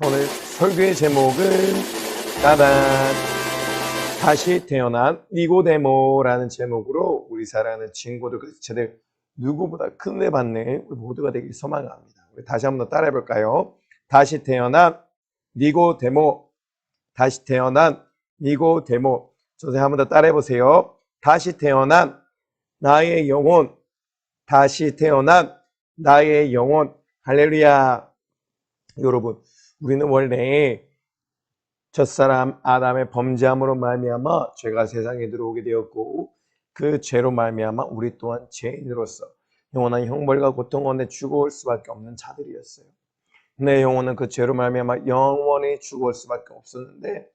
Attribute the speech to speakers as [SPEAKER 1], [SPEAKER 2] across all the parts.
[SPEAKER 1] 오늘 설교의 제목은 따단 다시 태어난 니고데모라는 제목으로 우리 사랑하는 친구들, 지체들 누구보다 큰 은혜 받는 우리 모두가 되길 소망합니다. 우리 다시 한번 더 따라해 볼까요? 다시 태어난 니고데모, 다시 태어난 니고데모. 선생님 한번 더 따라해 보세요. 다시 태어난 나의 영혼, 다시 태어난 나의 영혼. 할렐루야. 여러분, 우리는 원래 첫사람 아담의 범죄함으로 말미암아 죄가 세상에 들어오게 되었고, 그 죄로 말미암아 우리 또한 죄인으로서 영원한 형벌과 고통 가운데 죽어올 수밖에 없는 자들이었어요. 내 영혼은 그 죄로 말미암아 영원히 죽어올 수밖에 없었는데,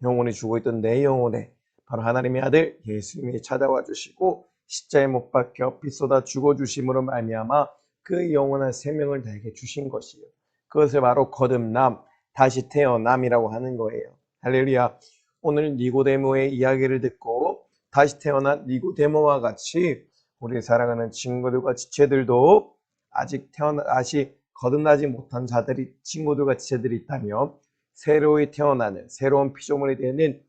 [SPEAKER 1] 영원히 죽어있던 내 영혼에 바로 하나님의 아들 예수님이 찾아와 주시고 십자가에 못 박혀 피 쏟아 죽어주심으로 말미암아 그 영원한 생명을 내게 주신 것이요, 그것을 바로 거듭남, 다시 태어남이라고 하는 거예요. 할렐루야. 오늘 니고데모의 이야기를 듣고 다시 태어난 니고데모와 같이 우리 사랑하는 친구들과 지체들도 아직 다시 거듭나지 못한 자들이, 친구들과 지체들이 있다면 새로이 태어나는, 새로운 피조물이 되는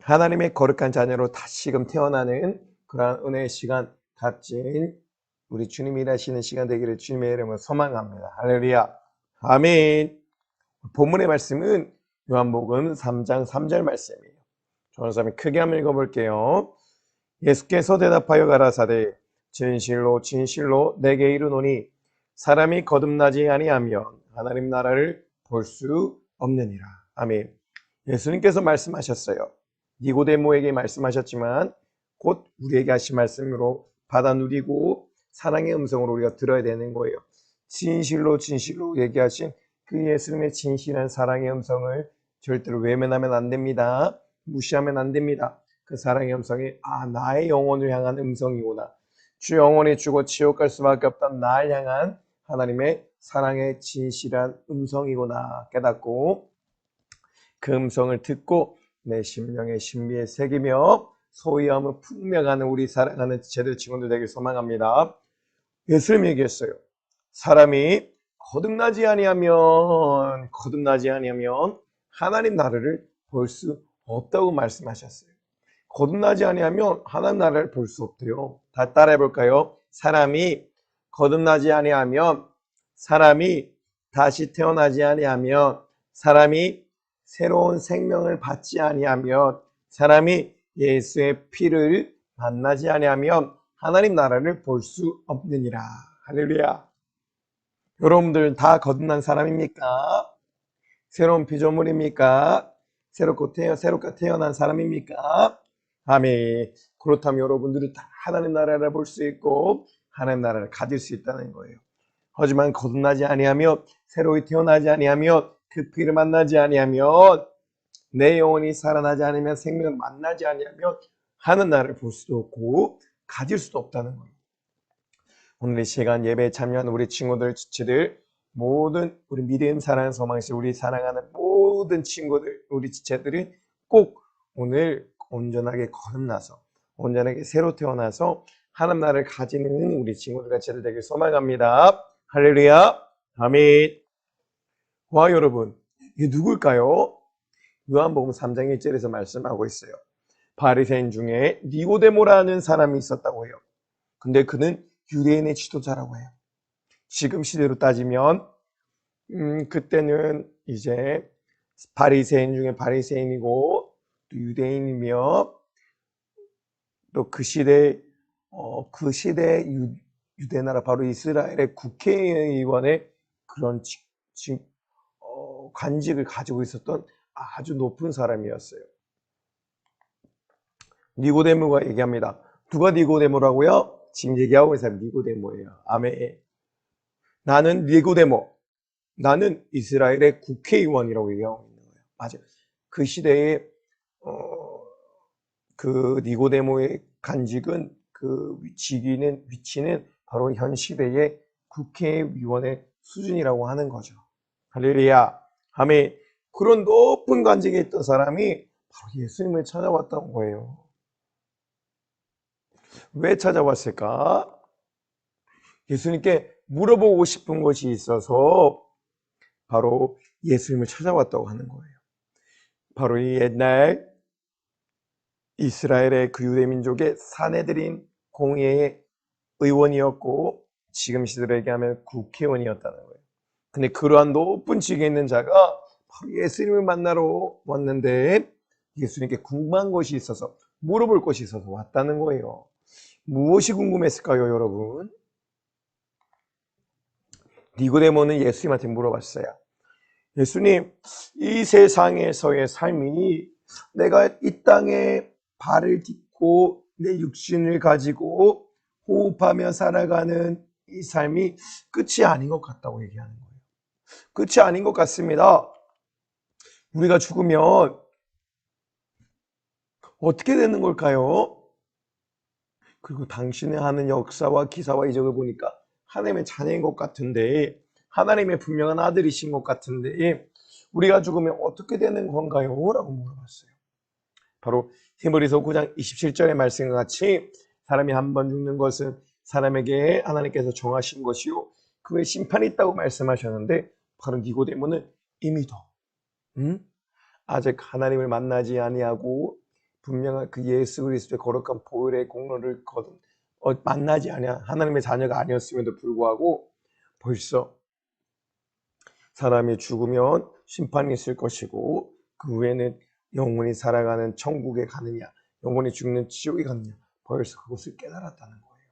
[SPEAKER 1] 하나님의 거룩한 자녀로 다시금 태어나는 그러한 은혜의 시간 값진 우리 주님이 일하시는 시간 되기를 주님의 이름으로 소망합니다. 할렐루야. 아멘. 본문의 말씀은 요한복음 3장 3절 말씀이에요. 저는 사람이 크게 한번 읽어볼게요. 예수께서 대답하여 가라사대 진실로 진실로 내게 이르노니 사람이 거듭나지 아니하면 하나님 나라를 볼 수 없느니라. 아멘. 예수님께서 말씀하셨어요. 니고데모에게 말씀하셨지만 곧 우리에게 하신 말씀으로 받아 누리고 사랑의 음성으로 우리가 들어야 되는 거예요. 진실로 진실로 얘기하신 그 예수님의 진실한 사랑의 음성을 절대로 외면하면 안 됩니다. 무시하면 안 됩니다. 그 사랑의 음성이 나의 영혼을 향한 음성이구나. 주 영혼이 죽어 지옥 갈 수밖에 없던 나를 향한 하나님의 사랑의 진실한 음성이구나 깨닫고 그 음성을 듣고 내 심령의 신비에 새기며 소유함을 풍명하는 우리 사랑하는 지체들 친구들 되길 소망합니다. 예수님이 얘기했어요. 사람이 거듭나지 아니하면 하나님 나라를 볼 수 없다고 말씀하셨어요. 거듭나지 아니하면 하나님 나라를 볼 수 없대요. 다 따라해 볼까요? 사람이 거듭나지 아니하면, 사람이 다시 태어나지 아니하면, 사람이 새로운 생명을 받지 아니하면, 사람이 예수의 피를 만나지 아니하면 하나님 나라를 볼 수 없느니라. 할렐루야. 여러분들 다 거듭난 사람입니까? 새로운 피조물입니까? 새롭게 태어난 사람입니까? 아멘. 그렇다면 여러분들은 다 하나님 나라를 볼 수 있고 하나님 나라를 가질 수 있다는 거예요. 하지만 거듭나지 아니하며 새로이 태어나지 아니하며 그 피를 만나지 아니하면, 내 영혼이 살아나지 않으면, 생명을 만나지 아니하면 하나님 나라를 볼 수도 없고 가질 수도 없다는 거예요. 오늘 이 시간 예배에 참여하는 우리 친구들, 지체들, 모든 우리 믿음, 사랑, 소망시 우리 사랑하는 모든 친구들, 우리 지체들이 꼭 오늘 온전하게 거듭나서, 온전하게 새로 태어나서 하나님 나라를 가지는 우리 친구들과 지체들 되길 소망합니다. 할렐루야. 아멘. 와, 여러분, 이게 누굴까요? 요한복음 3장 1절에서 말씀하고 있어요. 바리새인 중에 니고데모라는 사람이 있었다고 해요. 근데 그는 유대인의 지도자라고 해요. 지금 시대로 따지면 그때는 이제 바리새인 중에 바리새인이고 또 유대인이며, 또 그 시대 유대 나라 바로 이스라엘의 국회의원의 그런 관직을 가지고 있었던 아주 높은 사람이었어요. 니고데모가 얘기합니다. 누가 니고데모라고요? 지금 얘기하고 있는 사람이 니고데모예요. 아멘. 나는 니고데모, 나는 이스라엘의 국회의원이라고 얘기하고 있는 거예요. 맞아요. 그 시대에 그 니고데모의 간직은, 그 위치는 바로 현 시대의 국회의원의 수준이라고 하는 거죠. 할렐루야. 아멘. 그런 높은 관직에 있던 사람이 바로 예수님을 찾아왔던 거예요. 왜 찾아왔을까? 예수님께 물어보고 싶은 것이 있어서 바로 예수님을 찾아왔다고 하는 거예요. 바로 이 옛날 이스라엘의 그 유대 민족의 사내들인 공회의 의원이었고 지금 시대로 얘기하면 국회의원이었다는 거예요. 근데 그러한 높은 직에 있는 자가 바로 예수님을 만나러 왔는데 예수님께 궁금한 것이 있어서 물어볼 것이 있어서 왔다는 거예요. 무엇이 궁금했을까요, 여러분? 니고데모는 예수님한테 물어봤어요. 예수님, 이 세상에서의 삶이 내가 이 땅에 발을 딛고 내 육신을 가지고 호흡하며 살아가는 이 삶이 끝이 아닌 것 같다고 얘기하는 거예요. 끝이 아닌 것 같습니다. 우리가 죽으면 어떻게 되는 걸까요? 그리고 당신의 하는 역사와 기사와 이적을 보니까 하나님의 자녀인 것 같은데, 하나님의 분명한 아들이신 것 같은데 우리가 죽으면 어떻게 되는 건가요? 라고 물어봤어요. 바로 히브리서 9장 27절의 말씀과 같이 사람이 한 번 죽는 것은 사람에게 하나님께서 정하신 것이요 그 외에 심판이 있다고 말씀하셨는데, 바로 니고데모는 이미 아직 하나님을 만나지 아니하고 분명한 그 예수 그리스도의 거룩한 보혈의 공로를 거둔 만나지 아니한 하나님의 자녀가 아니었음에도 불구하고 벌써 사람이 죽으면 심판이 있을 것이고 그 후에는 영원히 살아가는 천국에 가느냐 영원히 죽는 지옥에 가느냐 벌써 그것을 깨달았다는 거예요.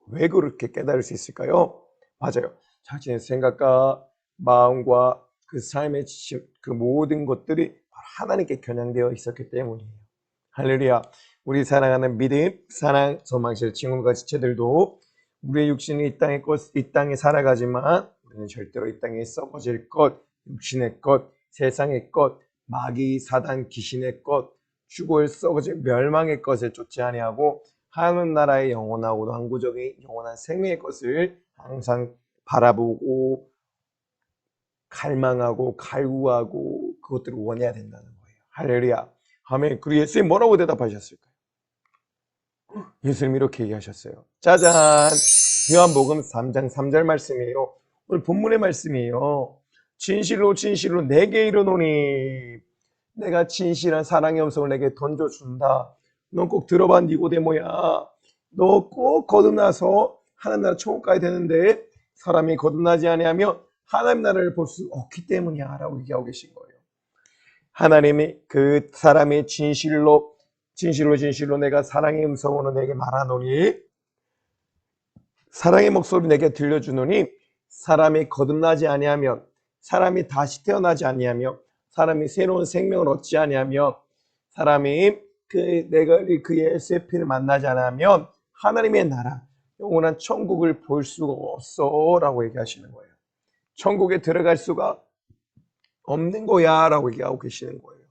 [SPEAKER 1] 왜 그렇게 깨달을 수 있을까요? 맞아요. 자신의 생각과 마음과 그 삶의 그 모든 것들이 하나님께 겨냥되어 있었기 때문이에요. 할렐루야. 우리 사랑하는 믿음, 사랑, 소망실 친구과 지체들도 우리의 육신이 이 땅에 살아가지만 우리는 절대로 이 땅에 썩어질 것, 육신의 것, 세상의 것, 마귀, 사단, 귀신의 것, 죽을 썩어질 멸망의 것을 쫓지 아니하고 하나님 나라의 영원하고 항구적인 영원한 생명의 것을 항상 바라보고 갈망하고 갈구하고 그것들을 원해야 된다는 거예요. 할렐루야. 아멘. 그리고 예수님 뭐라고 대답하셨을까요? 예수님 이렇게 얘기하셨어요. 짜잔! 요한복음 3장 3절 말씀이에요. 오늘 본문의 말씀이에요. 진실로 진실로 내게 이르노니 내가 진실한 사랑의 음성을 내게 던져준다. 넌 꼭 들어봐 니고데모야. 너 꼭 거듭나서 하나님 나라 천국 가야 되는데 사람이 거듭나지 아니하면 하나님 나라를 볼 수 없기 때문이야 라고 얘기하고 계신 거예요. 하나님이 그 사람이 진실로 내가 사랑의 음성으로 내게 말하노니 사랑의 목소리 내게 들려주노니 사람이 거듭나지 아니하면 사람이 다시 태어나지 아니하며 사람이 새로운 생명을 얻지 아니하며 사람이 내가 그 예수의 피를 만나지 않으면 하나님의 나라 영원한 천국을 볼 수가 없어 라고 얘기하시는 거예요. 천국에 들어갈 수가 없는 거야 라고 얘기하고 계시는 거예요.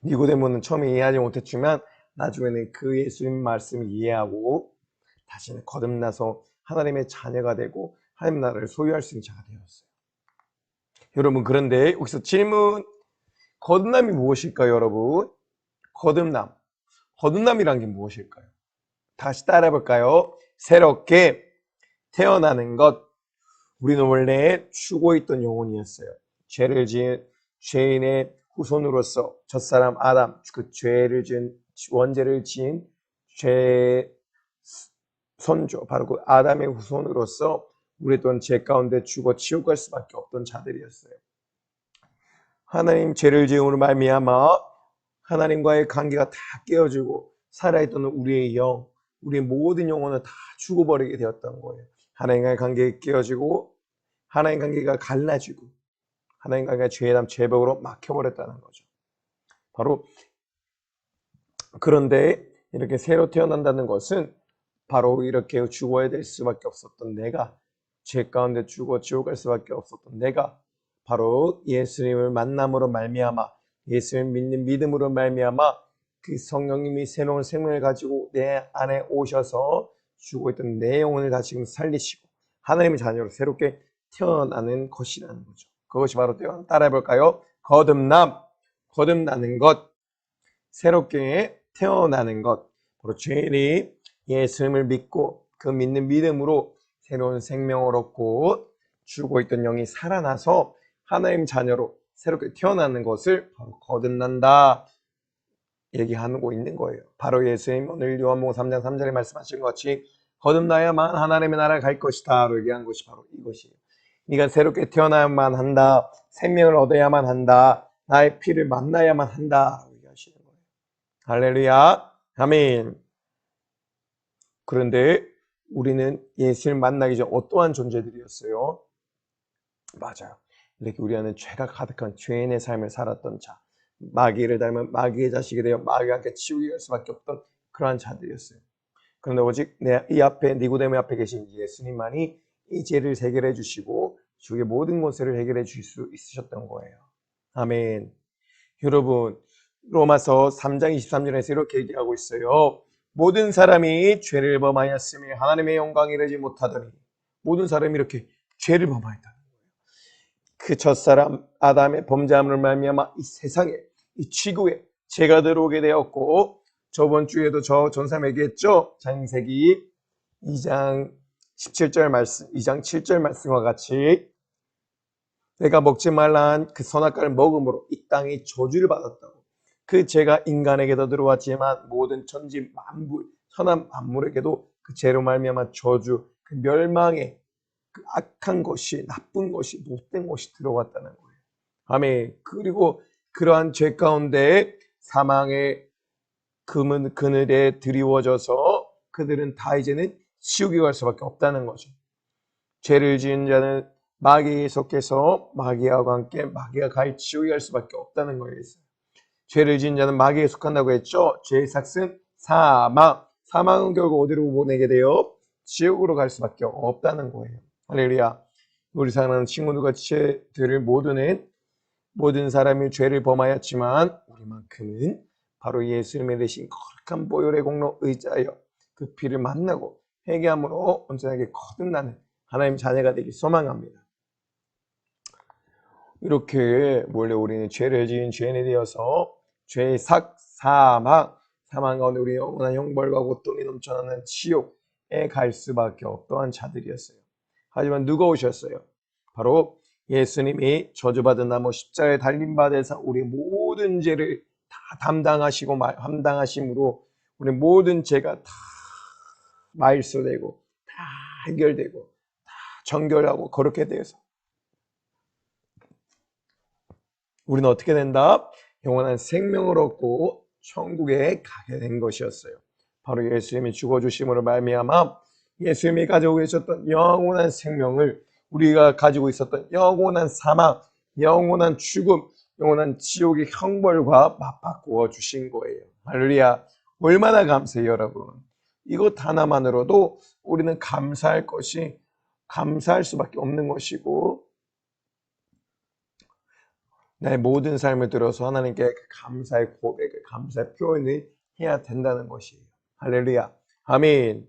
[SPEAKER 1] 니고데모는 처음에 이해하지 못했지만 나중에는 그 예수님 말씀을 이해하고 다시는 거듭나서 하나님의 자녀가 되고 하나님 나라를 소유할 수 있는 자가 되었어요. 여러분, 그런데 여기서 질문, 거듭남이 무엇일까요, 여러분? 거듭남이란 게 무엇일까요? 다시 따라해볼까요? 새롭게 태어나는 것. 우리는 원래 죽어 있던 영혼이었어요. 죄를 지은 죄인의 후손으로서 첫사람 아담, 그 죄를 지은 원죄를 지은 죄 선조, 바로 그 아담의 후손으로서 우리 또한 죄 가운데 죽어 지옥 갈 수밖에 없던 자들이었어요. 하나님 죄를 지음으로 말미암아 하나님과의 관계가 다 깨어지고 살아있던 우리의 영, 우리의 모든 영혼은 다 죽어버리게 되었던 거예요. 하나님과의 관계가 깨어지고 하나님 관계가 갈라지고 하나님 관계가 죄담 죄벽으로 막혀버렸다는 거죠. 바로 그런데 이렇게 새로 태어난다는 것은 바로 이렇게 죽어야 될 수밖에 없었던 내가, 죄 가운데 죽어 지옥 갈 수밖에 없었던 내가 바로 예수님을 만남으로 말미암아 예수님을 믿는 믿음으로 말미암아 그 성령님이 새로운 생명을 가지고 내 안에 오셔서 죽어 있던 내 영혼을 다시금 살리시고 하나님의 자녀로 새롭게 태어나는 것이라는 거죠. 그것이 바로 따라해볼까요? 거듭나는 것, 새롭게 태어나는 것. 바로 죄인이 예수님을 믿고 그 믿는 믿음으로 새로운 생명을 얻고 죽어 있던 영이 살아나서 하나님 자녀로 새롭게 태어나는 것을 바로 거듭난다 얘기하고 있는 거예요. 바로 예수님 오늘 요한복음 3장 3절에 말씀하신 것 같이 거듭나야만 하나님의 나라에 갈 것이다 라고 얘기한 것이 바로 이것이에요. 네가 새롭게 태어나야만 한다. 생명을 얻어야만 한다. 나의 피를 만나야만 한다 라고 얘기하시는 거예요. 할렐루야. 아멘. 그런데 우리는 예수를 만나기 전 어떠한 존재들이었어요? 맞아요. 이렇게 우리 안에 죄가 가득한 죄인의 삶을 살았던 자, 마귀를 닮은 마귀의 자식이 되어 마귀와 함께 치우게 할 수밖에 없던 그러한 자들이었어요. 그런데 오직 이 앞에 니고데모 앞에 계신 예수님만이 이 죄를 해결해 주시고 주의 모든 것을 해결해 주실 수 있으셨던 거예요. 아멘. 여러분, 로마서 3장 23절에서 이렇게 얘기하고 있어요. 모든 사람이 죄를 범하였으며 하나님의 영광에 이르지 못하더니 모든 사람이 이렇게 죄를 범하였다. 그 첫사람 아담의 범죄함을 말미암아 이 세상에 이 지구에 죄가 들어오게 되었고 저번 주에도 저 전사 얘기했죠. 창세기 2장 17절 말씀, 2장 7절 말씀과 같이 내가 먹지 말라 한 그 선악과를 먹음으로 이 땅이 저주를 받았다고. 그 죄가 인간에게도 들어왔지만 모든 천지 만물, 선한 만물에게도 그 죄로 말미암아 저주, 그 멸망의 그 악한 것이, 나쁜 것이, 못된 것이 들어왔다는 거예요. 아멘. 그리고 그러한 죄 가운데 사망의 그늘에 드리워져서 그들은 다 이제는 지옥에 갈 수밖에 없다는 거죠. 죄를 지은 자는 마귀에 속해서 마귀와 함께 마귀가 갈 지옥에 갈 수밖에 없다는 거예요. 죄를 지은 자는 마귀에 속한다고 했죠. 죄의 삭은 사망. 사망은 결국 어디로 보내게 돼요? 지옥으로 갈 수밖에 없다는 거예요. 할렐루야. 우리 사랑하는 친구들과 지체들을 모든 사람이 죄를 범하였지만 우리만큼은 바로 예수님의 대신 거룩한 보혈의 공로 의지하여 그 피를 만나고 회개함으로 온전하게 거듭나는 하나님 자녀가 되길 소망합니다. 이렇게 원래 우리는 죄를 지은 죄인이 되어서 죄의 사망 가운데 우리 영원한 형벌과 고통이 넘쳐나는 지옥에 갈 수밖에 없던 자들이었어요. 하지만 누가 오셨어요? 바로 예수님이 저주받은 나무 십자가에 달린 바 되사 우리 모든 죄를 다 담당하심으로 우리 모든 죄가 다 말소되고 다 해결되고 다 정결하고 거룩게 되어서 우리는 어떻게 된다? 영원한 생명을 얻고 천국에 가게 된 것이었어요. 바로 예수님이 죽어주심으로 말미암아 예수님이 가지고 계셨던 영원한 생명을 우리가 가지고 있었던 영원한 사망, 영원한 죽음, 영원한 지옥의 형벌과 맞바꾸어 주신 거예요. 할렐루야. 얼마나 감사해요, 여러분. 이것 하나만으로도 우리는 감사할 수밖에 없는 것이고 나의 모든 삶을 들어서 하나님께 감사의 고백을, 감사의 표현을 해야 된다는 것이에요. 할렐루야. 아멘.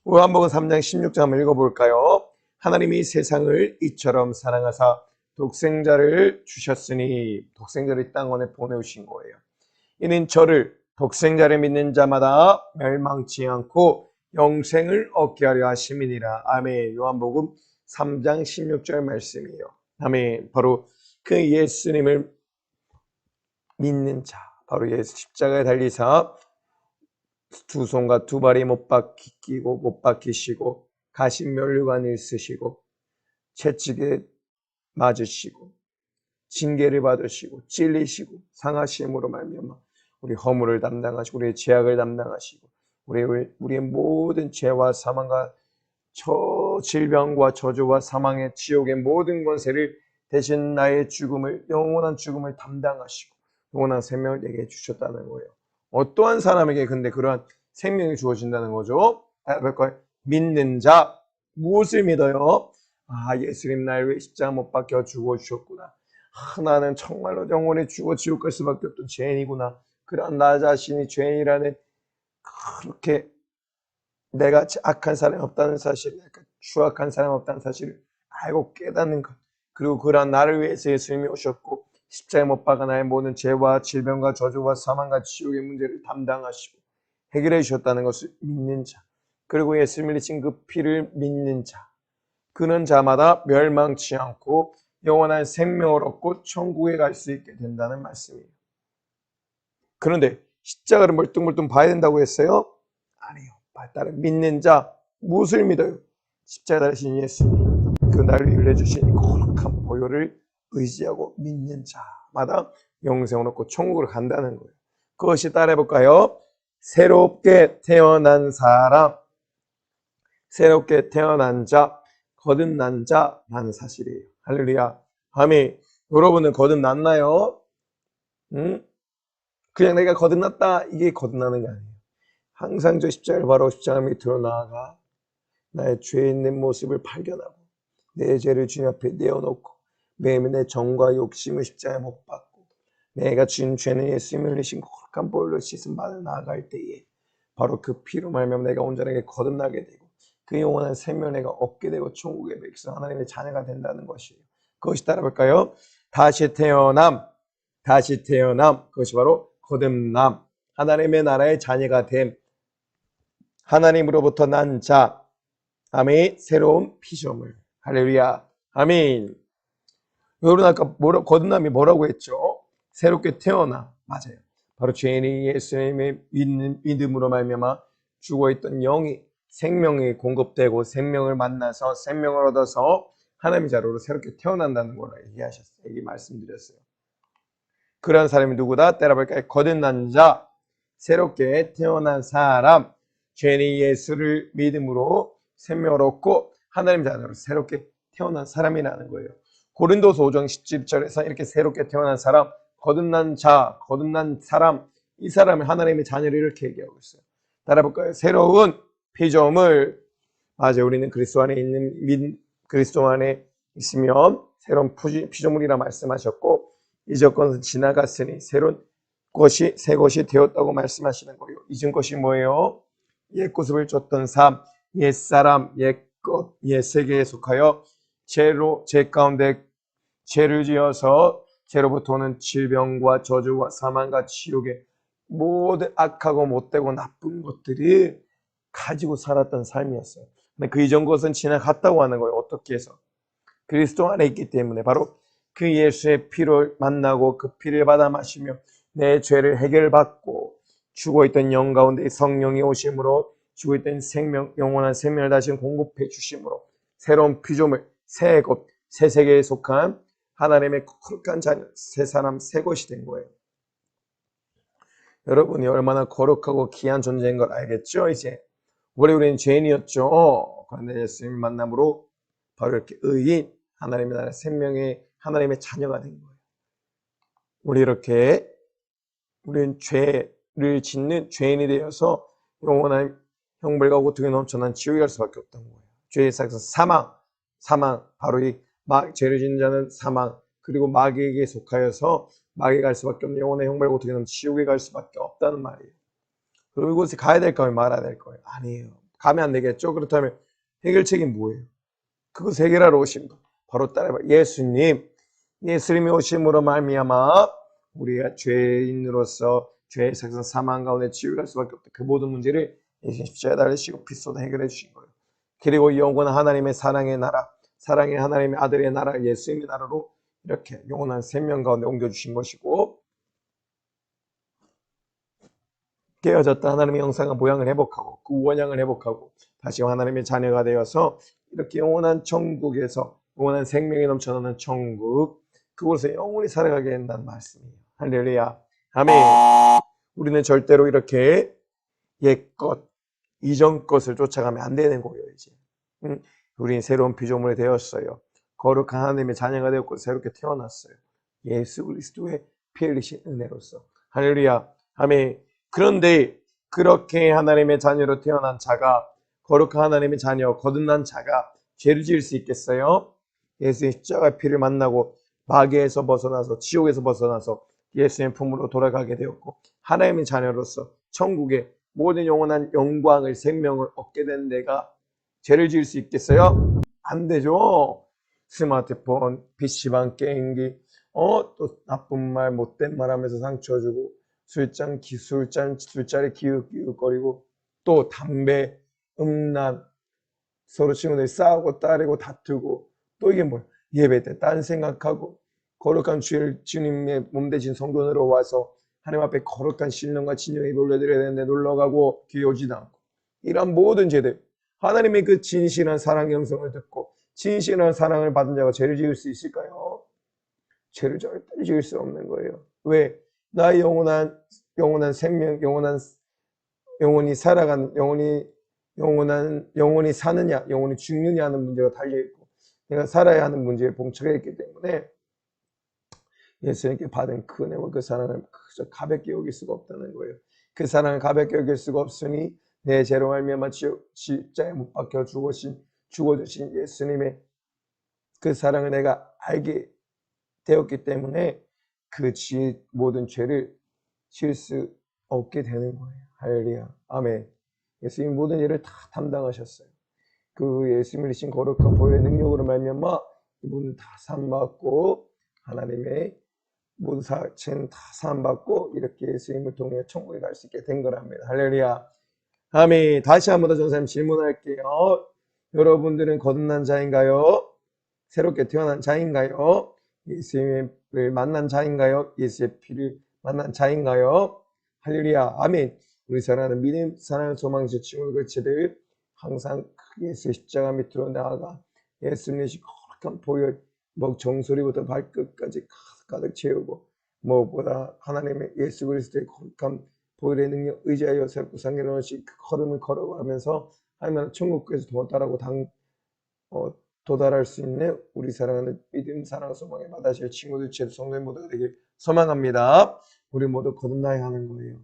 [SPEAKER 1] 요한복음 3장 16절 한번 읽어볼까요? 하나님이 세상을 이처럼 사랑하사 독생자를 주셨으니 독생자를 이 땅에 보내오신 거예요. 이는 저를 독생자를 믿는 자마다 멸망치 않고 영생을 얻게 하려 하심이니라. 아멘. 요한복음 3장 16절 말씀이에요. 아멘. 바로 그 예수님을 믿는 자, 바로 예수 십자가에 달리사 두 손과 두 발이 못 박히시고 가신 면류관을 쓰시고 채찍에 맞으시고 징계를 받으시고 찔리시고 상하심으로 말미암아 우리 허물을 담당하시고 우리의 죄악을 담당하시고 우리의 모든 죄와 사망과 질병과 저주와 사망의 지옥의 모든 권세를 대신 나의 영원한 죽음을 담당하시고 영원한 생명을 내게 주셨다는 거예요. 어떠한 사람에게 근데 그러한 생명이 주어진다는 거죠? 믿는 자. 무엇을 믿어요? 예수님 날 왜 십자가 못 박혀 죽어주셨구나. 나는 정말로 영원히 죽어 지옥 갈 수밖에 없던 죄인이구나. 그런 나 자신이 죄인이라는 그렇게 내가 악한 사람이 없다는 사실, 추악한 사람이 없다는 사실을 알고 깨닫는 것. 그리고 그러한 나를 위해서 예수님이 오셨고 십자가에 못 박아 나의 모든 죄와 질병과 저주와 사망과 지옥의 문제를 담당하시고 해결해 주셨다는 것을 믿는 자. 그리고 예수님이 흘리신 그 피를 믿는 자. 그런 자마다 멸망치 않고 영원한 생명을 얻고 천국에 갈 수 있게 된다는 말씀이에요. 그런데 십자가를 멀뚱멀뚱 봐야 된다고 했어요? 아니요. 따른 믿는 자, 무엇을 믿어요? 십자가 달리신 예수님, 그 나를 위해 주신 거룩한 보혈을 의지하고 믿는 자마다 영생을 얻고 천국을 간다는 거예요. 그것이 따라해볼까요? 새롭게 태어난 사람, 새롭게 태어난 자, 거듭난 자라는 사실이에요. 할렐루야. 아멘. 여러분은 거듭났나요? 응? 그냥 내가 거듭났다, 이게 거듭나는 게 아니에요. 항상 저 십자가를 바로 십자가 밑으로 나아가 나의 죄 있는 모습을 발견하고 내 죄를 주님 앞에 내어놓고 매일 내 정과 욕심을 십자가에 못 박고 내가 지은 죄는 예수님이 흘리신 거룩한 보혈로 씻음 받아 나아갈 때에 바로 그 피로 말미암아 내가 온전하게 거듭나게 되고 그 영원한 생명을 내가 얻게 되고 천국의 백성 하나님의 자녀가 된다는 것이에요. 그것이 따라볼까요? 다시 태어남, 다시 태어남, 그것이 바로 거듭남, 하나님의 나라의 자녀가 됨, 하나님으로부터 난 자, 아멘, 새로운 피조물. 할렐루야. 아멘. 여러분 아까 거듭남이 뭐라고 했죠? 새롭게 태어나. 맞아요. 바로 죄인이 예수님의 믿음으로 말미암아 죽어있던 영이 생명이 공급되고 생명을 만나서 생명을 얻어서 하나님의 자녀로 새롭게 태어난다는 걸 얘기하셨어요. 얘기 말씀드렸어요. 그런 사람이 누구다? 따라볼까요? 거듭난 자, 새롭게 태어난 사람, 죄인이 예수를 믿음으로 생명을 얻고 하나님 자녀로 새롭게 태어난 사람이라는 거예요. 고린도서 5장 17절에서 이렇게 새롭게 태어난 사람, 거듭난 자, 거듭난 사람, 이 사람을 하나님의 자녀를 이렇게 얘기하고 있어요. 따라볼까요? 새로운 피조물. 맞아요. 우리는 그리스도 안에 있는 그리스도 안에 있으면 새로운 피조물이라 말씀하셨고 이전 것은 지나갔으니 새로운 것이 새 것이 되었다고 말씀하시는 거예요. 이전 것이 뭐예요? 옛 모습을 쫓던 삶, 옛 사람, 옛 것, 옛 세계에 속하여 죄 가운데 죄를 지어서 죄로부터 오는 질병과 저주와 사망과 지옥의 모든 악하고 못되고 나쁜 것들이 가지고 살았던 삶이었어요. 근데 그 이전 것은 지나갔다고 하는 거예요. 어떻게 해서? 그리스도 안에 있기 때문에 바로 그 예수의 피를 만나고 그 피를 받아 마시며 내 죄를 해결받고 죽어있던 영 가운데 성령이 오심으로 죽어있던 생명, 영원한 생명을 다시 공급해 주심으로 새로운 피조물, 새 것, 새 세계에 속한 하나님의 거룩한 자녀, 새 사람, 새 것이 된 거예요. 여러분이 얼마나 거룩하고 귀한 존재인 걸 알겠죠? 이제 원래 우리는 죄인이었죠. 그런데 예수님 만남으로 바로 이렇게 의인, 하나님의 나라 생명의 하나님의 자녀가 된 거예요. 우리는 죄를 짓는 죄인이 되어서 영원한 형벌과 고통에 넘쳐난 지옥에 갈 수밖에 없던 거예요. 죄의 삭은 사망, 바로 이 죄를 짓는 자는 사망, 그리고 마귀에게 속하여서 마귀에 갈 수밖에 없는 영원한 형벌과 고통에 넘쳐 지옥에 갈 수밖에 없다는 말이에요. 그리고 이곳에 가야 될까요? 말아야 될까요? 아니에요. 가면 안 되겠죠? 그렇다면 해결책이 뭐예요? 그것 해결하러 오신 분 바로 따라해봐. 예수님이 오심으로 말미암아 우리가 죄인으로서 죄의 삭은 사망 가운데 지옥에 갈 수밖에 없다. 그 모든 문제를 예수님 십자가에 달리시고 피 쏟아 해결해 주신 거예요. 그리고 영원한 하나님의 사랑의 나라, 사랑의 하나님의 아들의 나라, 예수님의 나라로 이렇게 영원한 생명 가운데 옮겨주신 것이고 깨어졌다 하나님의 형상과 모양을 회복하고 그 원양을 회복하고 다시 하나님의 자녀가 되어서 이렇게 영원한 천국에서 영원한 생명이 넘쳐나는 천국, 그곳에 영원히 살아가게 된다는 말씀이에요. 할렐루야. 아멘. 우리는 절대로 이렇게 옛것, 이전 것을 쫓아가면 안 되는 거예요. 이제 우리는 새로운 피조물이 되었어요. 거룩한 하나님의 자녀가 되었고 새롭게 태어났어요. 예수 그리스도의 피 흘리신 은혜로서. 할렐루야. 아멘. 그런데 그렇게 하나님의 자녀로 태어난 자가, 거룩한 하나님의 자녀, 거듭난 자가 죄를 지을 수 있겠어요? 예수의 십자가 피를 만나고 마귀에서 벗어나서 지옥에서 벗어나서 예수의 품으로 돌아가게 되었고 하나님의 자녀로서 천국의 모든 영원한 영광을 생명을 얻게 된 내가 죄를 지을 수 있겠어요? 안 되죠. 스마트폰, PC방, 게임기, 또 나쁜 말, 못된 말 하면서 상처 주고 술자리 기웃기웃거리고 또 담배, 음란, 서로 친구들이 싸우고 따르고 다투고 또 이게 뭐야? 예배 때 딴 생각하고 거룩한 주님의 몸 대신 성전으로 와서 하나님 앞에 거룩한 신령과 진정에 올려드려야 되는데 놀러가고 귀에 오지도 않고 이런 모든 죄들 하나님의 그 진실한 사랑 영성을 듣고 진실한 사랑을 받은 자가 죄를 지을 수 있을까요? 죄를 절대 지을 수 없는 거예요. 왜? 나의 영원한 생명, 영원히 살아가는, 영원히 사느냐, 영원히 죽느냐 하는 문제가 달려있고, 내가 살아야 하는 문제에 봉착해 있기 때문에 예수님께 받은 그 은혜와 그 사랑을 그저 가볍게 여길 수가 없다는 거예요. 그 사랑을 가볍게 여길 수가 없으니 내 죄로 말미암아 십자가에 못 박혀 죽어주신 예수님의 그 사랑을 내가 알게 되었기 때문에 그 모든 죄를 지을 수 없게 되는 거예요. 할렐루야. 아멘. 예수님 모든 일을 다 담당하셨어요. 그 예수님을 신 거룩한 보혈의 능력으로 말미암아 이분은 다 사함받고 하나님의 모든 죄는 다 사함받고 이렇게 예수님을 통해 천국에 갈 수 있게 된 거랍니다. 할렐루야. 아멘. 다시 한 번 더 전사님 질문할게요. 여러분들은 거듭난 자인가요? 새롭게 태어난 자인가요? 예수님을 만난 자인가요? 예수의 피를 만난 자인가요? 할렐루야. 아멘. 우리 사랑하는 믿음, 사랑하는 소망지 친구 그치들 항상 예수의 십자가 밑으로 나아가 예수님의 거룩한 보혈 정수리부터 발끝까지 가득 채우고 무엇보다 하나님의 예수 그리스도의 거룩한 보혈의 능력 의지하여 새롭고 상계로우신 그 걸음을 걸어가면서 하나님 천국에서 도달할 수 있는 우리 사랑하는 믿음, 사랑, 소망에 받아실 친구들, 성도님 모두가 되길 소망합니다. 우리 모두 거듭나야 하는 거예요.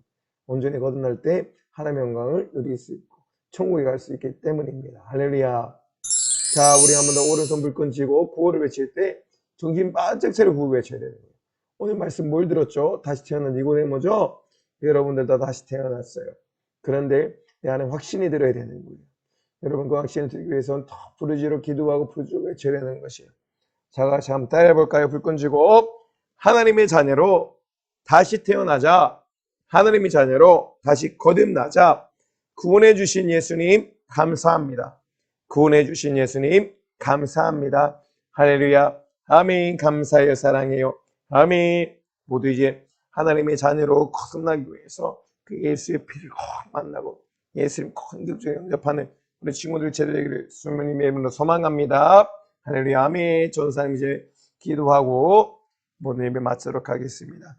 [SPEAKER 1] 온전히 거듭날 때 하나님의 영광을 누릴 수 있고 천국에 갈 수 있기 때문입니다. 할렐루야. 자, 우리 한 번 더 오른손 불끈 쥐고 구호를 외칠 때 정신 바짝 차려 구호 외쳐야 돼요. 오늘 말씀 뭘 들었죠? 다시 태어난 니고데모죠? 여러분들 다 다시 태어났어요. 그런데 내 안에 확신이 들어야 되는 거예요. 여러분 그 확신을 들기 위해서는 더 부르짖어 기도하고 부르짖어 외쳐야 되는 것이에요. 자, 같이 한번 따라해볼까요? 불끈 쥐고 하나님의 자녀로 다시 태어나자. 하나님의 자녀로 다시 거듭나자. 구원해 주신 예수님 감사합니다. 구원해 주신 예수님 감사합니다. 할렐루야. 아멘. 감사해요. 사랑해요. 아멘. 모두 이제 하나님의 자녀로 거듭나기 위해서 그 예수의 피를 꼭 만나고 예수님 공격적으로 영접하는 우리 친구들 제대되기를 주님의 이름으로 소망합니다. 할렐루야. 아멘. 전사님 이제 기도하고 모든 예배 마치도록 하겠습니다.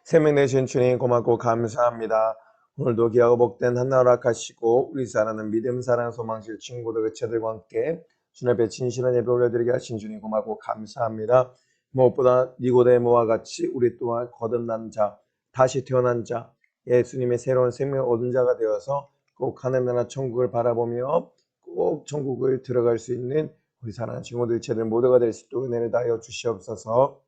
[SPEAKER 1] 생명 내신 주님 고맙고 감사합니다. 오늘도 귀하고 복된 한날 허락하시고 우리 사랑하는 믿음 사랑 소망실 친구들 그체들과 함께 주님 앞에 진실한 예배 올려드리게 하신 주님 고맙고 감사합니다. 무엇보다 니고데모와 같이 우리 또한 거듭난 자, 다시 태어난 자, 예수님의 새로운 생명을 얻은 자가 되어서 꼭 하나님 나라 천국을 바라보며 꼭 천국을 들어갈 수 있는 우리 사랑하는 친구들 제들 모두가 될 수 있도록 은혜를 다하여 주시옵소서.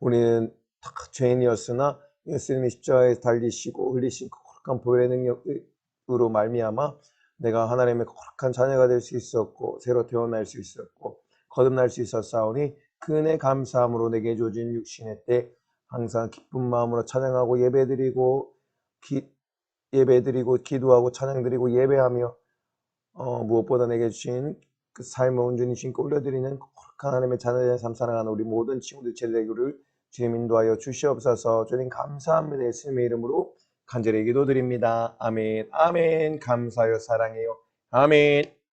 [SPEAKER 1] 우리는 다 죄인이었으나 예수님이 십자가에 달리시고 흘리신 거룩한 보혈의 능력으로 말미암아 내가 하나님의 거룩한 자녀가 될 수 있었고 새로 태어날 수 있었고 거듭날 수 있었사오니 그 은혜 감사함으로 내게 주어진 육신의 때 항상 기쁜 마음으로 찬양하고 예배드리고 기도하고 찬양드리고 예배하며 무엇보다 내게 주신 그 삶을 온전히 신고 올려드리는 거룩한 하나님의 자녀의 삶 살아가는 우리 모든 친구들 제대기를 주님 인도하여 주시옵소서. 주님 감사합니다. 예수님의 이름으로 간절히 기도드립니다. 아멘. 아멘. 감사하여 사랑해요. 아멘.